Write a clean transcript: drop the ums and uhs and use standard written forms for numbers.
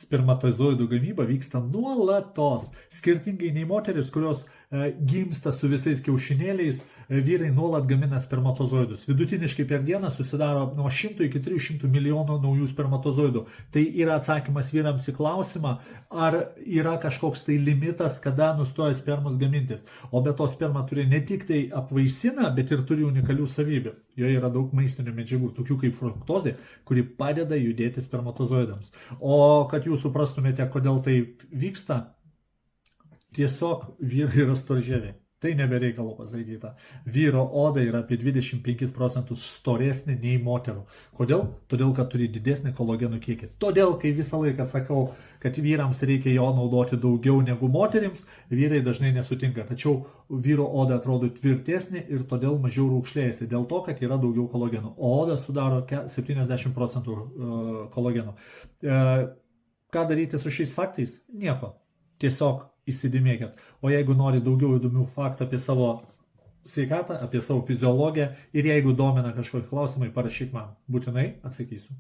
spermatozoidų gamyba vyksta nuolatos. Skirtingai nei moteris, kurios gimsta su visais kiaušinėliais, vyrai nuolat gamina spermatozoidus. Vidutiniškai per dieną susidaro nuo 100 iki 300 milijonų naujų spermatozoidų. Tai yra atsakymas vyrams į klausimą, ar yra kažkoks tai limitas, kada nustoja spermos gamintis. O be to sperma turi ne tik tai apvaisina, bet ir turi unikalių savybių. Joje yra daug maistinių medžiagų, tokių kaip fruktozė, kuri padeda judėti spermatozoidams. O kad jūs suprastumėte, kodėl tai vyksta, tiesiog vyrai yra storžieviai. Tai nebereikalo pasakyta. Vyro oda yra apie 25% storesnė nei moterų. Kodėl? Todėl, kad turi didesnį kolagenų kiekį. Todėl, kai visą laiką sakau, kad vyrams reikia jo naudoti daugiau negu moterims, vyrai dažnai nesutinka. Tačiau vyro oda atrodo tvirtesnė ir todėl mažiau raukšlėjasi. Dėl to, kad yra daugiau kolagenų. O oda sudaro 70% kolagenų. Ką daryti su šiais faktais? Nieko. Tiesiog įsidėmėkit. O jeigu nori daugiau įdomių faktų apie savo sveikatą, apie savo fiziologiją ir jeigu domina kažkokie klausimai, parašyk man. Būtinai atsakysiu.